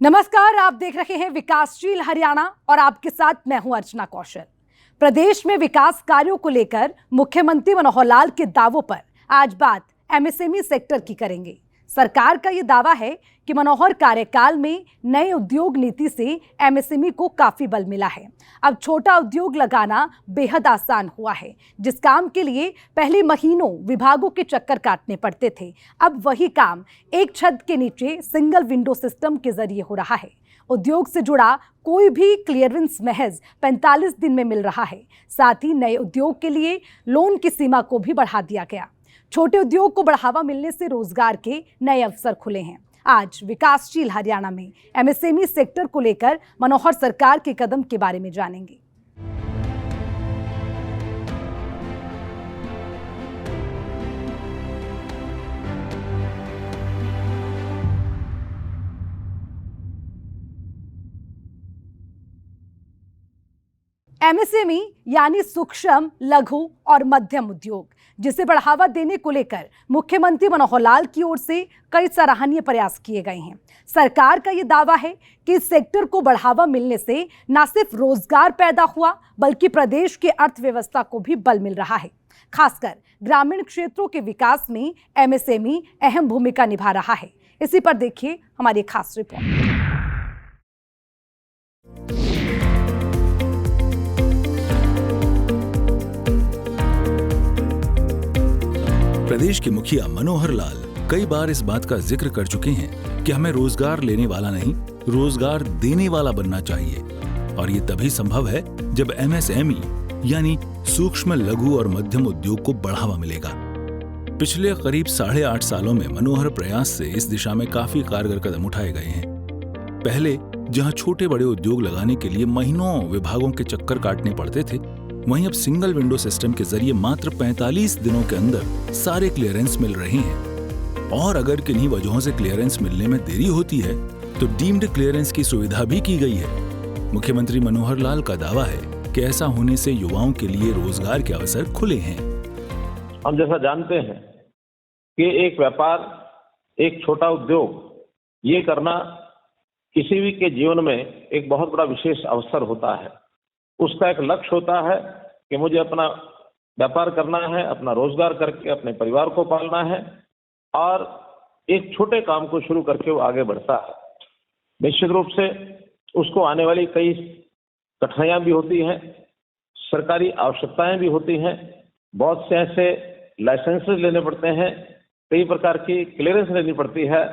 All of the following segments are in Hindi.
नमस्कार, आप देख रहे हैं विकासशील हरियाणा और आपके साथ मैं हूं अर्चना कौशल। प्रदेश में विकास कार्यों को लेकर मुख्यमंत्री मनोहर लाल के दावों पर आज बात एमएसएमई सेक्टर की करेंगे। सरकार का यह दावा है कि मनोहर कार्यकाल में नए उद्योग नीति से एमएसएमई को काफी बल मिला है। अब छोटा उद्योग लगाना बेहद आसान हुआ है। जिस काम के लिए पहले महीनों विभागों के चक्कर काटने पड़ते थे, अब वही काम एक छत के नीचे सिंगल विंडो सिस्टम के जरिए हो रहा है। उद्योग से जुड़ा कोई भी क्लियरेंस महज 45 दिन में मिल रहा है। साथ ही नए उद्योग के लिए लोन की सीमा को भी बढ़ा दिया गया। छोटे उद्योग को बढ़ावा मिलने से रोजगार के नए अवसर खुले हैं। आज विकासशील हरियाणा में एमएसएमई सेक्टर को लेकर मनोहर सरकार के कदम के बारे में जानेंगे। एमएसएमई यानी सूक्ष्म, लघु और मध्यम उद्योग, जिसे बढ़ावा देने को लेकर मुख्यमंत्री मनोहर लाल की ओर से कई सराहनीय प्रयास किए गए हैं। सरकार का यह दावा है कि इस सेक्टर को बढ़ावा मिलने से न सिर्फ रोजगार पैदा हुआ, बल्कि प्रदेश की अर्थव्यवस्था को भी बल मिल रहा है। खासकर ग्रामीण क्षेत्रों के विकास में एमएसएमई अहम भूमिका निभा रहा है। इसी पर देखिए हमारी खास रिपोर्ट। प्रदेश के मुखिया मनोहर लाल कई बार इस बात का जिक्र कर चुके हैं कि हमें रोजगार लेने वाला नहीं, रोजगार देने वाला बनना चाहिए। और ये तभी संभव है जब एमएसएमई यानी सूक्ष्म, लघु और मध्यम उद्योग को बढ़ावा मिलेगा। पिछले करीब 8.5 सालों में मनोहर प्रयास से इस दिशा में काफी कारगर कदम उठाए गए हैं। पहले जहां छोटे बड़े उद्योग लगाने के लिए महीनों विभागों के चक्कर काटने पड़ते थे, वहीं अब सिंगल विंडो सिस्टम के जरिए मात्र 45 दिनों के अंदर सारे क्लियरेंस मिल रहे हैं। और अगर किन्हीं वजहों से क्लियरेंस मिलने में देरी होती है तो डीम्ड क्लियरेंस की सुविधा भी की गई है। मुख्यमंत्री मनोहर लाल का दावा है कि ऐसा होने से युवाओं के लिए रोजगार के अवसर खुले हैं। हम जैसा जानते हैं कि एक व्यापार, एक छोटा उद्योग ये करना किसी भी के जीवन में एक बहुत बड़ा विशेष अवसर होता है। उसका एक लक्ष्य होता है कि मुझे अपना व्यापार करना है, अपना रोजगार करके अपने परिवार को पालना है, और एक छोटे काम को शुरू करके वो आगे बढ़ता है। निश्चित रूप से उसको आने वाली कई कठिनाइयां भी होती हैं, सरकारी आवश्यकताएं भी होती हैं, बहुत से ऐसे लाइसेंसेस लेने पड़ते हैं, कई प्रकार की क्लियरेंस लेनी पड़ती है।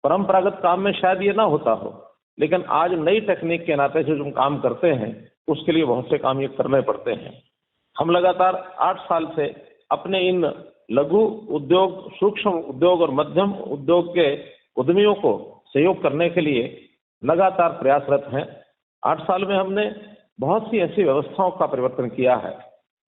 परंपरागत काम में शायद ये ना होता हो, लेकिन आज नई टेक्निक के नाते से जो हम काम करते हैं उसके लिए बहुत से काम ये करने पड़ते हैं। हम लगातार 8 साल से अपने इन लघु उद्योग, सूक्ष्म उद्योग और मध्यम उद्योग के उद्यमियों को सहयोग करने के लिए लगातार प्रयासरत हैं। 8 साल में हमने बहुत सी ऐसी व्यवस्थाओं का परिवर्तन किया है,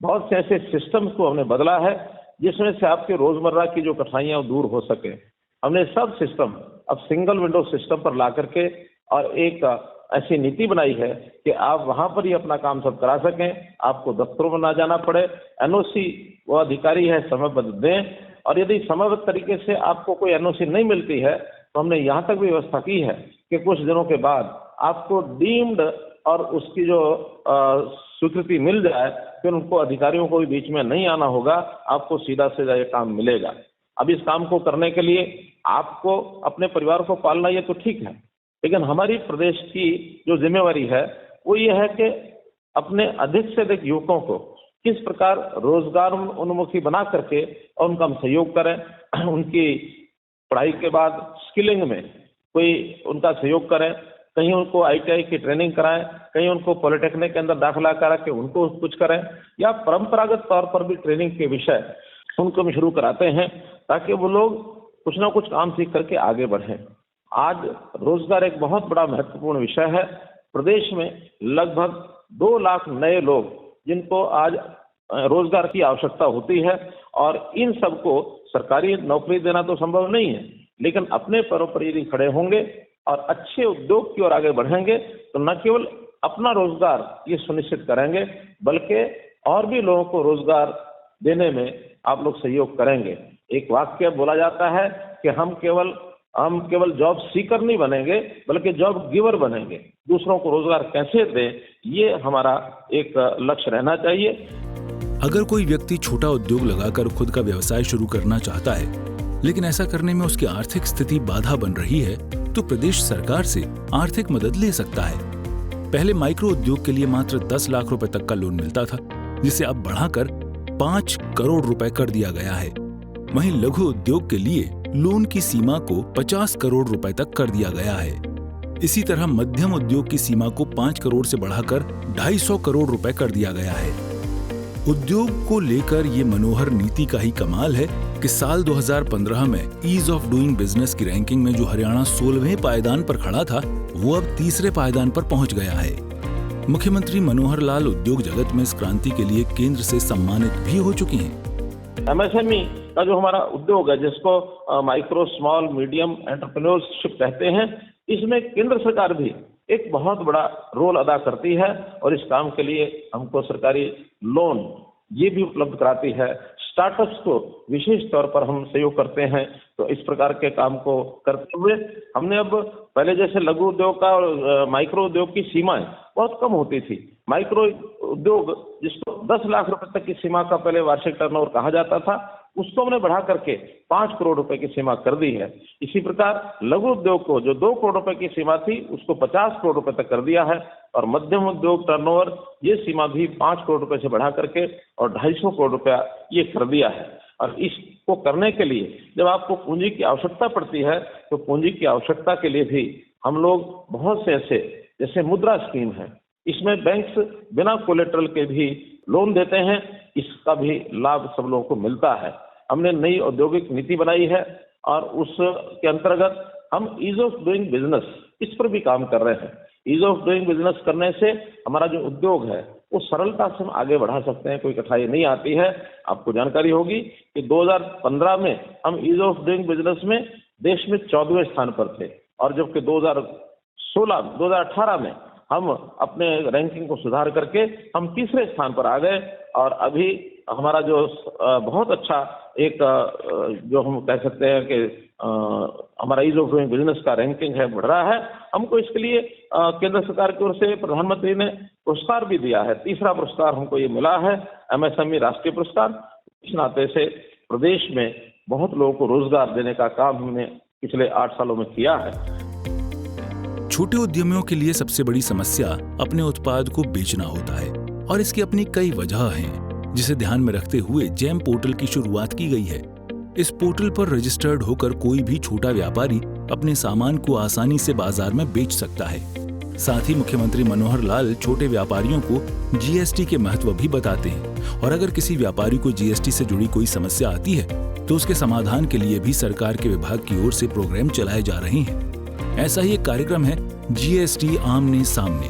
बहुत से ऐसे सिस्टम्स को हमने बदला है जिसमें से आपके रोजमर्रा की जो कठिनाइयां दूर हो सके। हमने सब सिस्टम अब सिंगल विंडो सिस्टम पर ला करके और एक ऐसी नीति बनाई है कि आप वहां पर ही अपना काम सब करा सकें, आपको दफ्तरों में ना जाना पड़े। एनओसी वो अधिकारी है समयबद्ध दें, और यदि समयबद्ध तरीके से आपको कोई एनओसी नहीं मिलती है तो हमने यहाँ तक भी व्यवस्था की है कि कुछ दिनों के बाद आपको डीम्ड और उसकी जो स्वीकृति मिल जाए, फिर उनको अधिकारियों को भी बीच में नहीं आना होगा, आपको सीधा सीधा ये काम मिलेगा। अब इस काम को करने के लिए आपको अपने परिवार को पालना ये तो ठीक है, लेकिन हमारी प्रदेश की जो जिम्मेवारी है वो ये है कि अपने अधिक से अधिक युवकों को किस प्रकार रोजगार उन्मुखी बना करके और उनका हम सहयोग करें। उनकी पढ़ाई के बाद स्किलिंग में कोई उनका सहयोग करें, कहीं उनको आईटीआई की ट्रेनिंग कराएं, कहीं उनको पॉलिटेक्निक के अंदर दाखिला करा के उनको कुछ करें, या परंपरागत तौर पर भी ट्रेनिंग के विषय उनको भी शुरू कराते हैं ताकि वो लोग कुछ ना कुछ काम सीख करके आगे बढ़ें। आज रोजगार एक बहुत बड़ा महत्वपूर्ण विषय है। प्रदेश में लगभग 2 लाख नए लोग जिनको आज रोजगार की आवश्यकता होती है, और इन सबको सरकारी नौकरी देना तो संभव नहीं है, लेकिन अपने पैरों पर यदि खड़े होंगे और अच्छे उद्योग की ओर आगे बढ़ेंगे तो न केवल अपना रोजगार ये सुनिश्चित करेंगे, बल्कि और भी लोगों को रोजगार देने में आप लोग सहयोग करेंगे। एक वाक्य बोला जाता है कि हम केवल हम केवल जॉब सीकर नहीं बनेंगे बल्कि जॉब गिवर बनेंगे। दूसरों को रोजगार कैसे दें, ये हमारा एक लक्ष्य रहना चाहिए। अगर कोई व्यक्ति छोटा उद्योग लगाकर खुद का व्यवसाय शुरू करना चाहता है, लेकिन ऐसा करने में उसकी आर्थिक स्थिति बाधा बन रही है, तो प्रदेश सरकार से आर्थिक मदद ले सकता है। पहले माइक्रो उद्योग के लिए मात्र 10 लाख रुपए तक का लोन मिलता था, जिसे अब बढ़ाकर 5 करोड़ रुपए कर दिया गया है। वहीं लघु उद्योग के लिए लोन की सीमा को 50 करोड़ रुपए तक कर दिया गया है। इसी तरह मध्यम उद्योग की सीमा को 5 करोड़ से बढ़ाकर 250 करोड़ रुपए कर दिया गया है। उद्योग को लेकर ये मनोहर नीति का ही कमाल है कि साल 2015 में ईज ऑफ डूइंग बिजनेस की रैंकिंग में जो हरियाणा 16वें पायदान पर खड़ा था, वो अब तीसरे पायदान पर पहुंच गया है। मुख्यमंत्री मनोहर लाल उद्योग जगत में इस क्रांति के लिए केंद्र से सम्मानित भी हो चुके हैं। MSME का जो हमारा उद्योग है, जिसको माइक्रो स्मॉल मीडियम एंटरप्रेन्योरशिप कहते हैं, इसमें केंद्र सरकार भी एक बहुत बड़ा रोल अदा करती है और इस काम के लिए हमको सरकारी लोन ये भी उपलब्ध कराती है। स्टार्टअप्स को विशेष तौर पर हम सहयोग करते हैं। तो इस प्रकार के काम को करते हुए हमने अब पहले जैसे लघु उद्योग का और माइक्रो उद्योग की सीमाएं बहुत कम होती थी। माइक्रो उद्योग जिसको 10 लाख रुपए तक की सीमा का पहले वार्षिक टर्नओवर कहा जाता था, उसको हमने बढ़ा करके 5 करोड़ रुपए की सीमा कर दी है। इसी प्रकार लघु उद्योग को जो 2 करोड़ रुपए की सीमा थी, उसको 50 करोड़ रुपए तक कर दिया है और मध्यम उद्योग टर्नओवर ये सीमा भी 5 करोड़ रुपए से बढ़ा करके और 250 करोड़ रुपया ये कर दिया है। और इसको करने के लिए जब आपको पूंजी की आवश्यकता पड़ती है, तो पूंजी की आवश्यकता के लिए भी हम लोग बहुत से ऐसे जैसे मुद्रा स्कीम है, इसमें बैंक्स बिना कोलेटरल के भी लोन देते हैं। इसका भी लाभ सब लोगों को मिलता है। हमने नई औद्योगिक नीति बनाई है और उसके अंतर्गत हम ईज ऑफ डूइंग बिजनेस इस पर भी काम कर रहे हैं। ईज ऑफ डूइंग बिजनेस करने से हमारा जो उद्योग है वो सरलता से हम आगे बढ़ा सकते हैं, कोई कठिनाई नहीं आती है। आपको जानकारी होगी कि 2015 में हम ईज ऑफ डूइंग बिजनेस में देश में 14वें स्थान पर थे और जबकि 2018 में हम अपने रैंकिंग को सुधार करके हम तीसरे स्थान पर आ गए और अभी हमारा जो बहुत अच्छा एक जो हम कह सकते हैं कि हमारा ईज ऑफ डूइंग बिजनेस का रैंकिंग है बढ़ रहा है। हमको इसके लिए केंद्र सरकार की ओर से प्रधानमंत्री ने पुरस्कार भी दिया है। तीसरा पुरस्कार हमको ये मिला है, MSME राष्ट्रीय पुरस्कार। इस नाते से प्रदेश में बहुत लोगों को रोजगार देने का काम हमने पिछले 8 सालों में किया है। छोटे उद्यमियों के लिए सबसे बड़ी समस्या अपने उत्पाद को बेचना होता है और इसकी अपनी कई वजह हैं, जिसे ध्यान में रखते हुए जेम पोर्टल की शुरुआत की गई है। इस पोर्टल पर रजिस्टर्ड होकर कोई भी छोटा व्यापारी अपने सामान को आसानी से बाजार में बेच सकता है। साथ ही मुख्यमंत्री मनोहर लाल छोटे व्यापारियों को GST के महत्व भी बताते हैं और अगर किसी व्यापारी को GST से जुड़ी कोई समस्या आती है तो उसके समाधान के लिए भी सरकार के विभाग की ओर से प्रोग्राम चलाए जा रहे हैं। ऐसा ही एक कार्यक्रम है GST आमने सामने।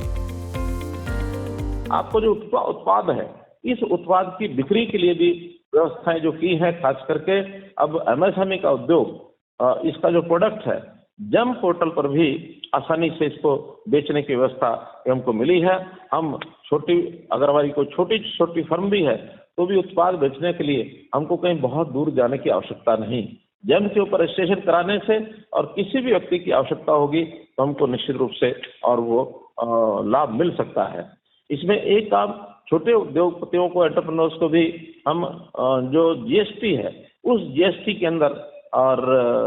आपको जो उत्पाद है, इस उत्पाद की बिक्री के लिए भी व्यवस्थाएं जो की है, खास करके अब MSME का उद्योग इसका जो प्रोडक्ट है जेम पोर्टल पर भी आसानी से इसको बेचने की व्यवस्था हमको मिली है। हम अगर हमारी कोई छोटी फर्म भी है तो भी उत्पाद बेचने के लिए हमको कहीं बहुत दूर जाने की आवश्यकता नहीं। जेम के ऊपर रजिस्ट्रेशन कराने से और किसी भी व्यक्ति की आवश्यकता होगी तो हमको निश्चित रूप से और वो लाभ मिल सकता है। इसमें एक काम छोटे उद्योगपतियों को, एंटरप्रेन्योर्स को भी हम जो GST है उस GST के अंदर और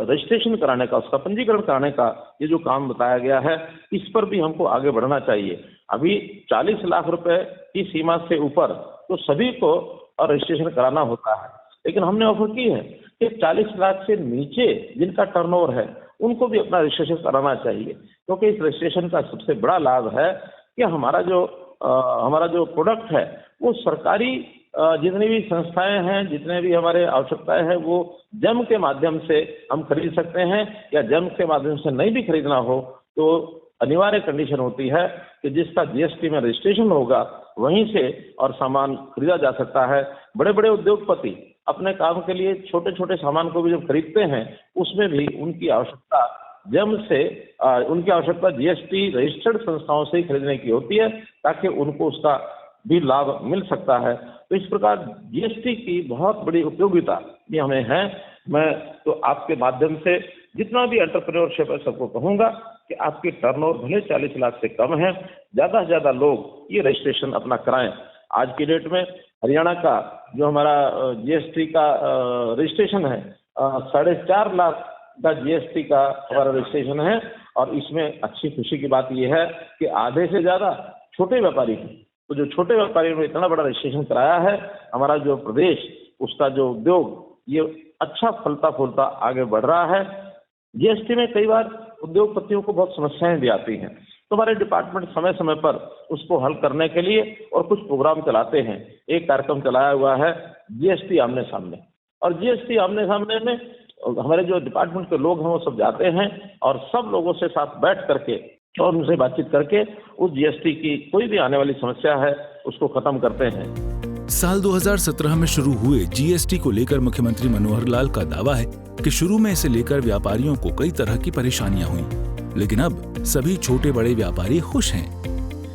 रजिस्ट्रेशन कराने का, उसका पंजीकरण कराने का ये जो काम बताया गया है, इस पर भी हमको आगे बढ़ना चाहिए। अभी 40 लाख रुपए की सीमा से ऊपर तो सभी को रजिस्ट्रेशन कराना होता है, लेकिन हमने ऑफर की है कि 40 लाख से नीचे जिनका टर्नओवर है उनको भी अपना रजिस्ट्रेशन कराना चाहिए, क्योंकि इस रजिस्ट्रेशन का सबसे बड़ा लाभ है कि हमारा जो प्रोडक्ट है वो सरकारी जितनी भी संस्थाएं हैं, जितने भी हमारे आवश्यकताएं हैं, वो जेम के माध्यम से हम खरीद सकते हैं। या जेम के माध्यम से नहीं भी खरीदना हो तो अनिवार्य कंडीशन होती है कि जिसका GST में रजिस्ट्रेशन होगा वहीं से और सामान खरीदा जा सकता है। बड़े बड़े उद्योगपति अपने काम के लिए छोटे छोटे सामान को भी जब खरीदते हैं उसमें भी उनकी आवश्यकता GST रजिस्टर्ड संस्थाओं से ही खरीदने की होती है, ताकि उनको उसका भी लाभ मिल सकता है। तो इस प्रकार जीएसटी की बहुत बड़ी उपयोगिता ये हमें है। मैं तो आपके माध्यम से जितना भी एंटरप्रेन्योरशिप है सबको कहूंगा कि आपकी टर्नओवर भले 40 लाख से कम है, ज्यादा से ज्यादा लोग ये रजिस्ट्रेशन अपना कराएं। आज की डेट में हरियाणा का जो हमारा जीएसटी का रजिस्ट्रेशन है 4.5 लाख का जीएसटी का हमारा रजिस्ट्रेशन है, और इसमें अच्छी खुशी की बात यह है कि आधे से ज्यादा छोटे व्यापारी हैं। तो जो छोटे व्यापारियों ने इतना बड़ा रजिस्ट्रेशन कराया है, हमारा जो प्रदेश उसका जो उद्योग ये अच्छा फलता फूलता आगे बढ़ रहा है। जीएसटी में कई बार उद्योगपतियों को बहुत समस्याएं भी आती हैं, तो हमारे डिपार्टमेंट समय समय पर उसको हल करने के लिए और कुछ प्रोग्राम चलाते हैं। एक कार्यक्रम चलाया हुआ है जीएसटी आमने सामने, और जीएसटी आमने सामने में हमारे जो डिपार्टमेंट के लोग हैं वो सब जाते हैं और सब लोगों से साथ बैठ करके और उनसे बातचीत करके उस जीएसटी की कोई भी आने वाली समस्या है उसको खत्म करते हैं। साल 2017 में शुरू हुए जीएसटी को लेकर मुख्यमंत्री मनोहर लाल का दावा है कि शुरू में इसे लेकर व्यापारियों को कई तरह की परेशानियां हुई, लेकिन अब सभी छोटे बड़े व्यापारी खुश हैं।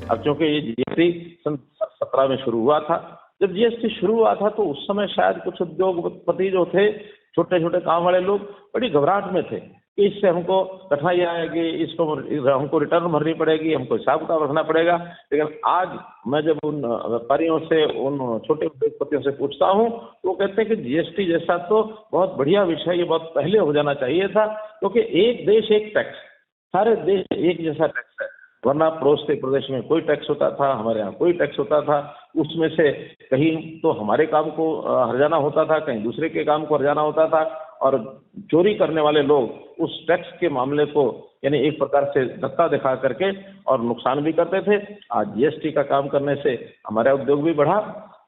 अब क्योंकि ये जीएसटी सन 17 में शुरू हुआ था, जब जीएसटी शुरू हुआ था तो उस समय शायद कुछ उद्योगपति जो थे, छोटे छोटे काम वाले लोग बड़ी घबराहट में थे कि इससे हमको कठिनाई आएगी, इसको हमको रिटर्न भरनी पड़ेगी, हमको हिसाब किताब रखना पड़ेगा। लेकिन आज मैं जब उन व्यापारियों से, उन छोटे उद्योगपतियों से पूछता हूँ तो वो कहते हैं कि जीएसटी जैसा तो बहुत बढ़िया विषय ये बहुत पहले हो जाना चाहिए था, क्योंकि एक देश एक टैक्स, सारे देश एक जैसा टैक्स है। वरना पड़ोस के प्रदेश में कोई टैक्स होता था, हमारे यहाँ कोई टैक्स होता था, उसमें से कहीं तो हमारे काम को हर्जाना होता था, कहीं दूसरे के काम को हर्जाना होता था, और चोरी करने वाले लोग उस टैक्स के मामले को यानी एक प्रकार से धक्का दिखा करके और नुकसान भी करते थे। आज जीएसटी का काम करने से हमारा उद्योग भी बढ़ा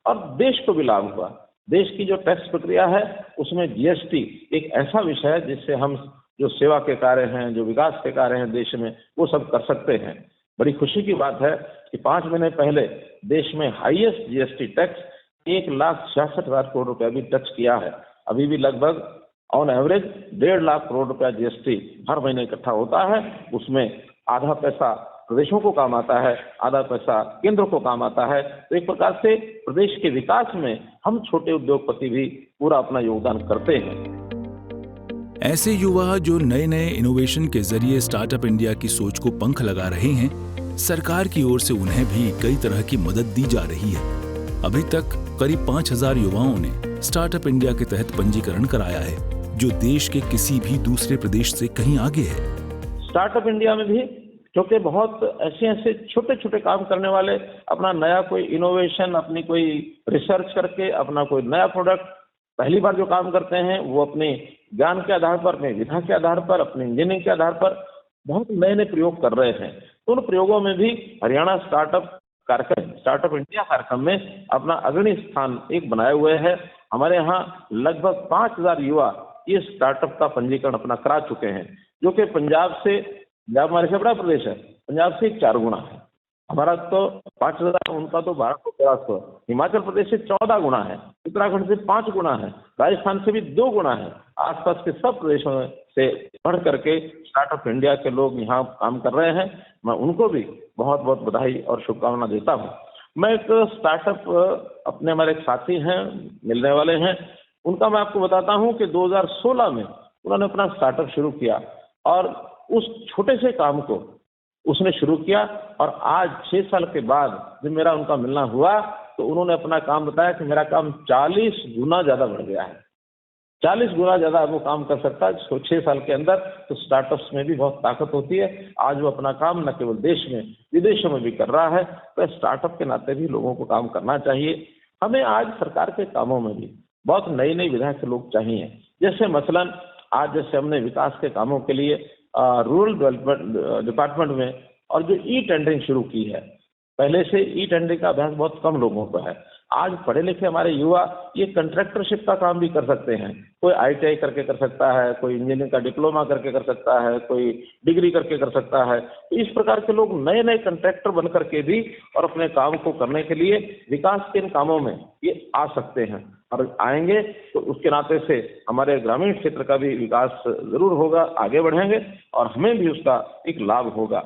और देश को भी लाभ हुआ। देश की जो टैक्स प्रक्रिया है उसमें जीएसटी एक ऐसा विषय है जिससे हम जो सेवा के कार्य हैं, जो विकास के कार्य हैं देश में, वो सब कर सकते हैं। बड़ी खुशी की बात है कि 5 महीने पहले देश में हाईएस्ट जीएसटी टैक्स 1,66,000 करोड़ रुपया भी टच किया है। अभी भी लगभग ऑन एवरेज 1.5 लाख करोड़ रुपया जीएसटी हर महीने इकट्ठा होता है। उसमें आधा पैसा प्रदेशों को काम आता है, आधा पैसा केंद्र को काम आता है। तो एक प्रकार से प्रदेश के विकास में हम छोटे उद्योगपति भी पूरा अपना योगदान करते हैं। ऐसे युवा जो नए नए इनोवेशन के जरिए स्टार्टअप इंडिया की सोच को पंख लगा रहे हैं, सरकार की ओर से उन्हें भी कई तरह की मदद दी जा रही है। अभी तक करीब 5,000 युवाओं ने स्टार्टअप इंडिया के तहत पंजीकरण कराया है, जो देश के किसी भी दूसरे प्रदेश से कहीं आगे है। स्टार्टअप इंडिया में भी क्योंकि बहुत ऐसे छोटे छोटे काम करने वाले अपना नया कोई इनोवेशन, अपनी कोई रिसर्च करके अपना कोई नया प्रोडक्ट पहली बार जो काम करते हैं वो अपने ज्ञान के आधार पर, अपने विधा के आधार पर, अपने इंजीनियरिंग के आधार पर बहुत नए नए प्रयोग कर रहे हैं। तो उन प्रयोगों में भी हरियाणा स्टार्टअप कार्यक्रम, स्टार्टअप इंडिया कार्यक्रम में अपना अग्रणी स्थान एक बनाए हुए है। हमारे यहाँ लगभग 5,000 युवा इस स्टार्टअप का पंजीकरण अपना करा चुके हैं, जो कि पंजाब हमारे से बड़ा प्रदेश है, पंजाब से 4 गुना है। हमारा तो 5,000, उनका तो 1200-1300। हिमाचल प्रदेश से 14 गुना है, उत्तराखंड से 5 गुना है, राजस्थान से भी 2 गुना है। आसपास के सब प्रदेशों से बढ़ करके स्टार्टअप इंडिया के लोग यहाँ काम कर रहे हैं। मैं उनको भी बहुत बहुत बधाई और शुभकामना देता हूँ। मैं एक स्टार्टअप अपने हमारे एक साथी हैं, मिलने वाले हैं, उनका मैं आपको बताता हूँ कि 2016 में उन्होंने अपना स्टार्टअप शुरू किया और उस छोटे से काम को उसने शुरू किया, और आज 6 साल के बाद जब मेरा उनका मिलना हुआ तो उन्होंने अपना काम बताया कि मेरा काम 40 गुना ज्यादा बढ़ गया है। 40 गुना ज्यादा वो काम कर सकता है 6 साल के अंदर। तो स्टार्टअप्स में भी बहुत ताकत होती है। आज वो अपना काम न केवल देश में, विदेशों में भी कर रहा है। तो स्टार्टअप के नाते भी लोगों को काम करना चाहिए। हमें आज सरकार के कामों में भी बहुत नई नई विधा के लोग चाहिए। जैसे मसलन आज जैसे हमने विकास के कामों के लिए रूरल डेवलपमेंट डिपार्टमेंट में और जो ई टेंडरिंग शुरू की है, पहले से ई टेंडरिंग का अभ्यास बहुत कम लोगों को है। आज पढ़े लिखे हमारे युवा ये कंट्रैक्टरशिप का काम भी कर सकते हैं। कोई ITI करके कर सकता है, कोई इंजीनियरिंग का डिप्लोमा करके कर सकता है, कोई डिग्री करके कर सकता है। तो इस प्रकार के लोग नए नए कंट्रैक्टर बन करके भी और अपने काम को करने के लिए विकास के इन कामों में ये आ सकते हैं, और आएंगे तो उसके नाते से हमारे ग्रामीण क्षेत्र का भी विकास जरूर होगा, आगे बढ़ेंगे और हमें भी उसका एक लाभ होगा।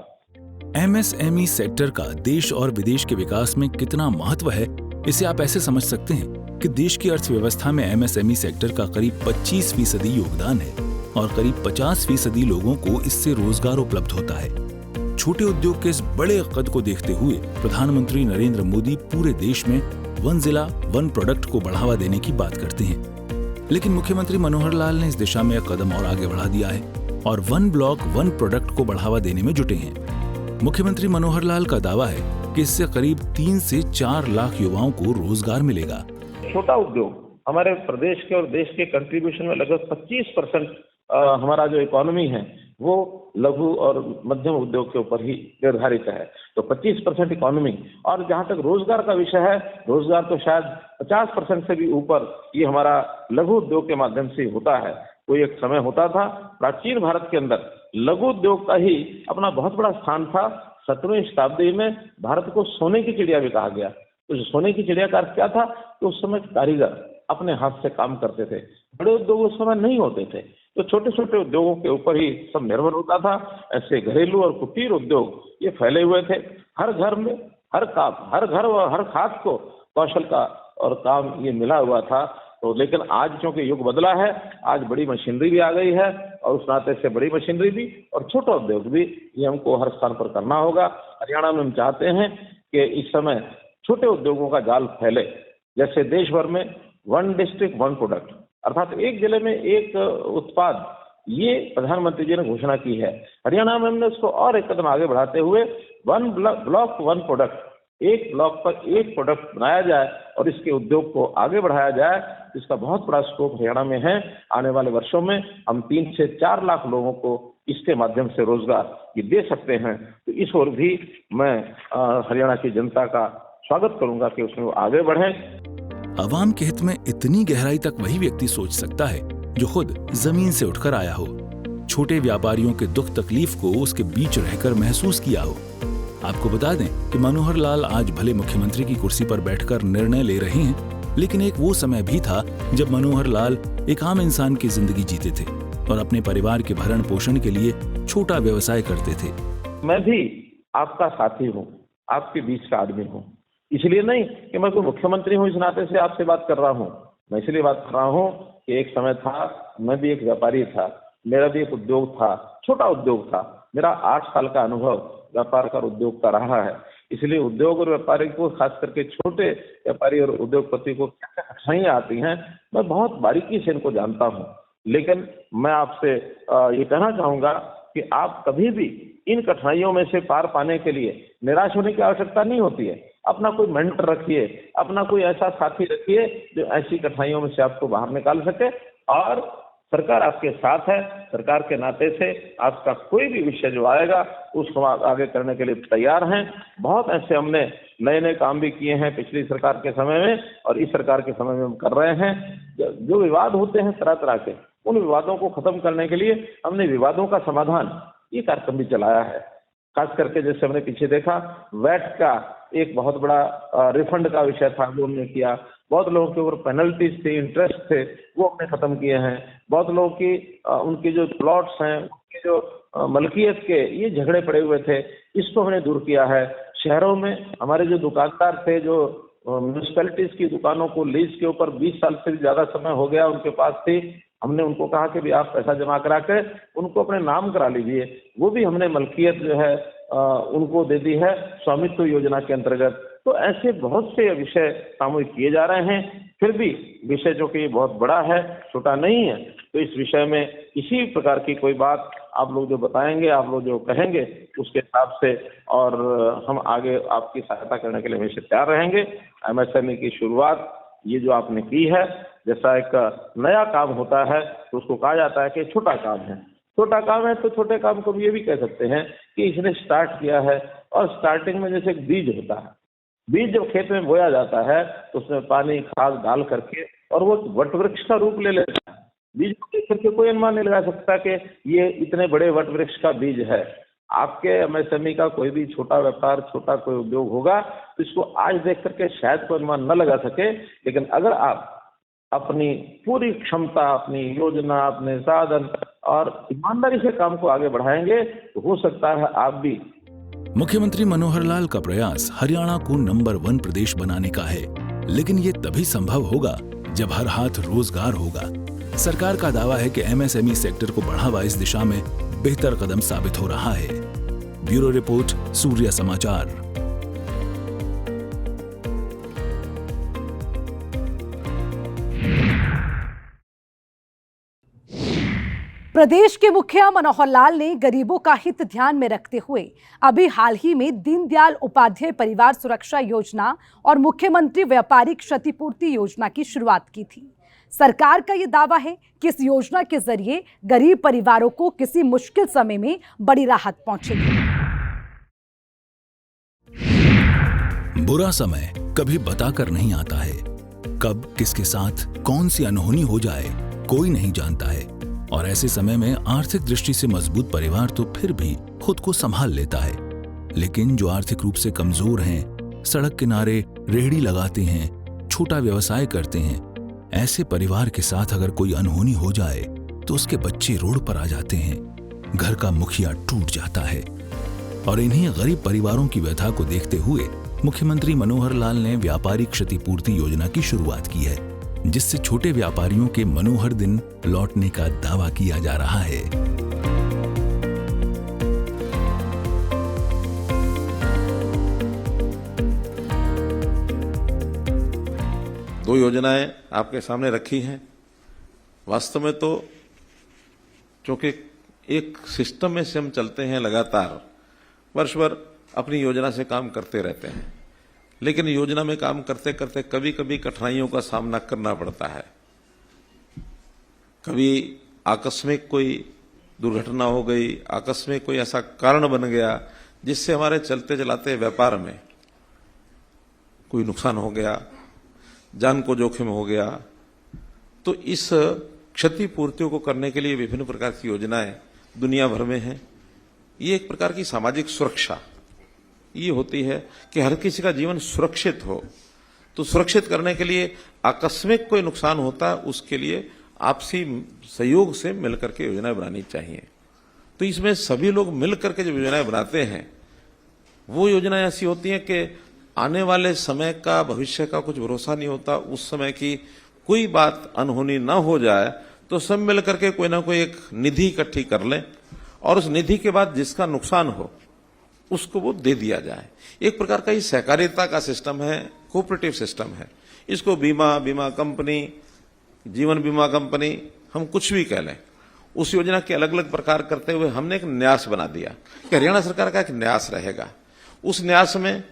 एमएसएमई सेक्टर का देश और विदेश के विकास में कितना महत्व है, इसे आप ऐसे समझ सकते हैं कि देश की अर्थव्यवस्था में एमएसएमई सेक्टर का करीब 25% योगदान है और करीब 50% लोगों को इससे रोजगार उपलब्ध होता है। छोटे उद्योग के इस बड़े कद को देखते हुए प्रधानमंत्री नरेंद्र मोदी पूरे देश में वन जिला वन प्रोडक्ट को बढ़ावा देने की बात करते हैं, लेकिन मुख्यमंत्री मनोहर लाल ने इस दिशा में एक कदम और आगे बढ़ा दिया है और वन ब्लॉक वन प्रोडक्ट को बढ़ावा देने में जुटे हैं। मुख्यमंत्री मनोहर लाल का दावा है कि इससे करीब 3 से 4 लाख युवाओं को रोजगार मिलेगा। छोटा उद्योग हमारे प्रदेश के और देश के कंट्रीब्यूशन में लगभग 25% हमारा जो इकोनॉमी है वो लघु और मध्यम उद्योग के ऊपर ही निर्धारित है। तो 25% इकोनॉमी, और जहां तक रोजगार का विषय है, रोजगार तो शायद 50% से भी ऊपर ये हमारा लघु उद्योग के माध्यम से होता है। कोई एक समय होता था प्राचीन भारत के अंदर लघु उद्योग का ही अपना बहुत बड़ा स्थान था। 17वीं शताब्दी में भारत को सोने की चिड़िया भी कहा गया। तो सोने की चिड़िया का अर्थ क्या था? तो उस समय कारीगर अपने हाथ से काम करते थे, बड़े उद्योग उस समय नहीं होते थे, तो छोटे छोटे उद्योगों के ऊपर ही सब निर्भर होता था। ऐसे घरेलू और कुटीर उद्योग ये फैले हुए थे। हर घर में हर काम, हर घर और हर खास को कौशल का और काम ये मिला हुआ था। तो लेकिन आज क्योंकि युग बदला है, आज बड़ी मशीनरी भी आ गई है और उस नाते से बड़ी मशीनरी भी और छोटा उद्योग भी ये हमको हर स्थान पर करना होगा। हरियाणा में हम चाहते हैं कि इस समय छोटे उद्योगों का जाल फैले, जैसे देश भर में वन डिस्ट्रिक्ट वन प्रोडक्ट, अर्थात एक जिले में एक उत्पाद, ये प्रधानमंत्री जी ने घोषणा की है। हरियाणा में हमने उसको और एक कदम आगे बढ़ाते हुए वन ब्लॉक वन प्रोडक्ट, एक ब्लॉक पर एक प्रोडक्ट बनाया जाए और इसके उद्योग को आगे बढ़ाया जाए। इसका बहुत बड़ा स्कोप हरियाणा में है। आने वाले वर्षों में हम 3 से 4 लाख लोगों को इसके माध्यम से रोजगार ये दे सकते हैं। तो इस ओर भी मैं हरियाणा की जनता का स्वागत करूंगा कि उसमें वो आगे बढ़े। आवाम के हित में इतनी गहराई तक वही व्यक्ति सोच सकता है जो खुद जमीन से उठकर आया हो, छोटे व्यापारियों के दुख तकलीफ को उसके बीच रहकर महसूस किया हो। आपको बता दें कि मनोहर लाल आज भले मुख्यमंत्री की कुर्सी पर बैठकर निर्णय ले रहे हैं, लेकिन एक वो समय भी था जब मनोहर लाल एक आम इंसान की जिंदगी जीते थे और अपने परिवार के भरण पोषण के लिए छोटा व्यवसाय करते थे। मैं भी आपका साथी हूँ, आपके बीच का आदमी हूँ। इसलिए नहीं कि मैं कोई मुख्यमंत्री हूँ इस नाते से आपसे बात कर रहा हूँ, मैं इसलिए बात कर रहा हूँ कि एक समय था, मैं भी एक व्यापारी था, मेरा भी एक उद्योग था, छोटा उद्योग था। मेरा 8 साल का अनुभव व्यापार का और उद्योग का रहा है। इसलिए उद्योग और व्यापारी को, खास करके छोटे व्यापारी और उद्योगपति को क्या क्या कठिनाइयाँ आती हैं, मैं बहुत बारीकी से इनको जानता हूँ। लेकिन मैं आपसे ये कहना चाहूँगा कि आप कभी भी इन कठिनाइयों में से पार पाने के लिए निराश होने की आवश्यकता नहीं होती है। अपना कोई मेंटर रखिए, अपना कोई ऐसा साथी रखिए जो ऐसी कठिनाइयों में से आपको बाहर निकाल सके, और सरकार आपके साथ है। सरकार के नाते से आपका कोई भी विषय जो आएगा उसको आगे करने के लिए तैयार हैं। बहुत ऐसे हमने नए नए काम भी किए हैं पिछली सरकार के समय में, और इस सरकार के समय में हम कर रहे हैं। जो विवाद होते हैं तरह तरह के, उन विवादों को खत्म करने के लिए हमने विवादों का समाधान ये कार्यक्रम भी चलाया है। खास करके जैसे हमने पीछे देखा, वैट का एक बहुत बड़ा रिफंड का विषय था, वो हमने किया। बहुत लोगों के ऊपर पेनल्टीज थे, इंटरेस्ट थे, वो हमने खत्म किए हैं। बहुत लोगों की उनके जो प्लॉट्स हैं, उनकी जो मलकियत के ये झगड़े पड़े हुए थे, इसको हमने दूर किया है। शहरों में हमारे जो दुकानदार थे, जो म्यूनिसिपैलिटीज की दुकानों को लीज के ऊपर 20 साल से भी ज्यादा समय हो गया उनके पास थी, हमने उनको कहा कि भी आप पैसा जमा करा के उनको अपने नाम करा लीजिए। वो भी हमने मलकियत जो है उनको दे दी है स्वामित्व योजना के अंतर्गत। तो ऐसे बहुत से विषय सामूहिक किए जा रहे हैं। फिर भी विषय जो कि बहुत बड़ा है, छोटा नहीं है। तो इस विषय में किसी प्रकार की कोई बात आप लोग जो बताएंगे, आप लोग जो कहेंगे, उसके हिसाब से और हम आगे आपकी सहायता करने के लिए हमेशा तैयार रहेंगे। एमएसएमई की शुरुआत ये जो आपने की है, जैसा एक नया काम होता है तो उसको कहा जाता है कि छोटा काम है। छोटा काम है तो छोटे काम को ये भी कह सकते हैं कि इसने स्टार्ट किया है। और स्टार्टिंग में जैसे एक बीज होता है, बीज जब खेत में बोया जाता है तो उसमें पानी खाद डाल करके और वो वट वृक्ष का रूप ले लेता है। बीज को देख करके कोई अनुमान नहीं लगा सकता कि ये इतने बड़े वट वृक्ष का बीज है। आपके एमएसएमई का कोई भी छोटा व्यापार, छोटा कोई उद्योग होगा तो इसको आज देख करके शायद कोई अनुमान न लगा सके, लेकिन अगर आप अपनी पूरी क्षमता, अपनी योजना, अपने साधन और ईमानदारी से काम को आगे बढ़ाएंगे तो हो सकता है आप भी मुख्यमंत्री मनोहर लाल का प्रयास हरियाणा को नंबर 1 प्रदेश बनाने का है, लेकिन ये तभी संभव होगा जब हर हाथ रोजगार होगा। सरकार का दावा है कि एमएसएमई सेक्टर को बढ़ावा इस दिशा में बेहतर कदम साबित हो रहा है। ब्यूरो रिपोर्ट, सूर्य समाचार। प्रदेश के मुखिया मनोहर लाल ने गरीबों का हित ध्यान में रखते हुए अभी हाल ही में दीनदयाल उपाध्याय परिवार सुरक्षा योजना और मुख्यमंत्री व्यापारिक क्षतिपूर्ति योजना की शुरुआत की थी। सरकार का यह दावा है कि इस योजना के जरिए गरीब परिवारों को किसी मुश्किल समय में बड़ी राहत पहुंचेगी। बुरा समय कभी बताकर नहीं आता है। कब किसके साथ कौन सी अनहोनी हो जाए कोई नहीं जानता है, और ऐसे समय में आर्थिक दृष्टि से मजबूत परिवार तो फिर भी खुद को संभाल लेता है, लेकिन जो आर्थिक रूप से कमजोर हैं, सड़क किनारे रेहड़ी लगाते हैं, छोटा व्यवसाय करते हैं, ऐसे परिवार के साथ अगर कोई अनहोनी हो जाए तो उसके बच्चे रोड पर आ जाते हैं, घर का मुखिया टूट जाता है। और इन्हीं गरीब परिवारों की व्यथा को देखते हुए मुख्यमंत्री मनोहर लाल ने व्यापारिक क्षतिपूर्ति योजना की शुरुआत की है, जिससे छोटे व्यापारियों के मनोहर दिन लौटने का दावा किया जा रहा है। दो योजनाएं आपके सामने रखी हैं। वास्तव में तो चूंकि एक सिस्टम में से हम चलते हैं, लगातार वर्ष भर अपनी योजना से काम करते रहते हैं, लेकिन योजना में काम करते करते कभी कभी कठिनाइयों का सामना करना पड़ता है। कभी आकस्मिक कोई दुर्घटना हो गई, आकस्मिक कोई ऐसा कारण बन गया जिससे हमारे चलते चलाते व्यापार में कोई नुकसान हो गया, जान को जोखिम हो गया। तो इस क्षतिपूर्तियों को करने के लिए विभिन्न प्रकार की योजनाएं दुनिया भर में हैं। ये एक प्रकार की सामाजिक सुरक्षा ये होती है कि हर किसी का जीवन सुरक्षित हो। तो सुरक्षित करने के लिए आकस्मिक कोई नुकसान होता है, उसके लिए आपसी सहयोग से मिलकर के योजनाएं बनानी चाहिए। तो इसमें सभी लोग मिलकर के जब योजनाएं बनाते हैं, वो योजनाएं ऐसी होती हैं कि आने वाले समय का, भविष्य का कुछ भरोसा नहीं होता। उस समय की कोई बात अनहोनी ना हो जाए तो सब मिलकर के कोई ना कोई एक निधि इकट्ठी कर लें, और उस निधि के बाद जिसका नुकसान हो उसको वो दे दिया जाए। एक प्रकार का ये सहकारिता का सिस्टम है, कोऑपरेटिव सिस्टम है। इसको बीमा कंपनी, जीवन बीमा कंपनी, हम कुछ भी कह लें, उस योजना के अलग अलग प्रकार करते हुए हमने एक न्यास बना दिया कि हरियाणा सरकार का एक न्यास रहेगा। उस न्यास में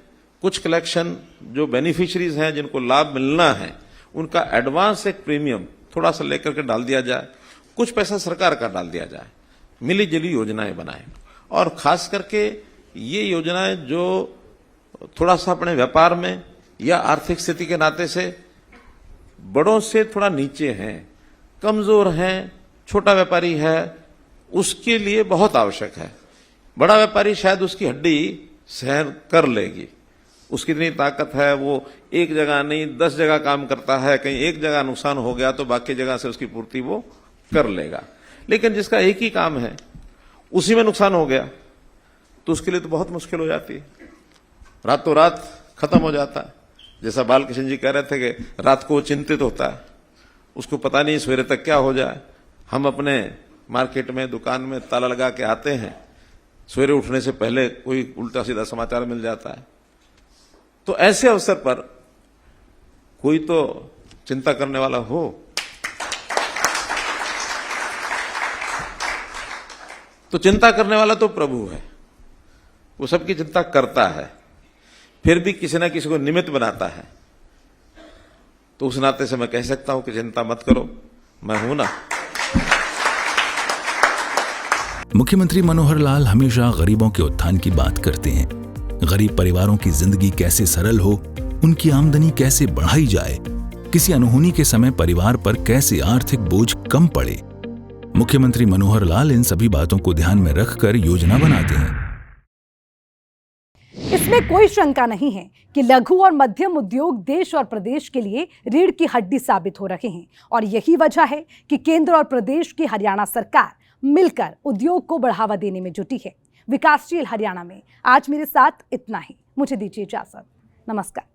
कुछ कलेक्शन जो बेनिफिशियरीज हैं, जिनको लाभ मिलना है, उनका एडवांस एक प्रीमियम थोड़ा सा लेकर के डाल दिया जाए, कुछ पैसा सरकार का डाल दिया जाए, मिली जुली योजनाएं बनाएं। और खास करके ये योजनाएं जो थोड़ा सा अपने व्यापार में या आर्थिक स्थिति के नाते से बड़ों से थोड़ा नीचे हैं, कमजोर हैं, छोटा व्यापारी है, उसके लिए बहुत आवश्यक है। बड़ा व्यापारी शायद उसकी हड्डी सहन कर लेगी, उसकी इतनी ताकत है, वो एक जगह नहीं 10 जगह काम करता है, कहीं एक जगह नुकसान हो गया तो बाकी जगह से उसकी पूर्ति वो कर लेगा। लेकिन जिसका एक ही काम है, उसी में नुकसान हो गया तो उसके लिए तो बहुत मुश्किल हो जाती है, रातों रात खत्म हो जाता है। जैसा बालकृष्ण जी कह रहे थे कि रात को चिंतित होता है, उसको पता नहीं सवेरे तक क्या हो जाए। हम अपने मार्केट में, दुकान में ताला लगा के आते हैं, सवेरे उठने से पहले कोई उल्टा सीधा समाचार मिल जाता है। तो ऐसे अवसर पर कोई तो चिंता करने वाला हो, तो चिंता करने वाला तो प्रभु है, वो सबकी चिंता करता है, फिर भी किसी ना किसी को निमित्त बनाता है। तो उस नाते से मैं कह सकता हूं कि चिंता मत करो, मैं हूं ना। मुख्यमंत्री मनोहर लाल हमेशा गरीबों के उत्थान की बात करते हैं। गरीब परिवारों की जिंदगी कैसे सरल हो, उनकी आमदनी कैसे बढ़ाई जाए, किसी अनहोनी के समय परिवार पर कैसे आर्थिक बोझ कम पड़े। मुख्यमंत्री मनोहर लाल इन सभी बातों को ध्यान में रखकर योजना बनाते हैं। इसमें कोई शंका नहीं है कि लघु और मध्यम उद्योग देश और प्रदेश के लिए रीढ़ की हड्डी साबित हो रहे हैं, और यही वजह है कि केंद्र और प्रदेश की हरियाणा सरकार मिलकर उद्योग को बढ़ावा देने में जुटी है। विकासशील हरियाणा में। आज मेरे साथ इतना ही, मुझे दीजिए इजाजत। नमस्कार।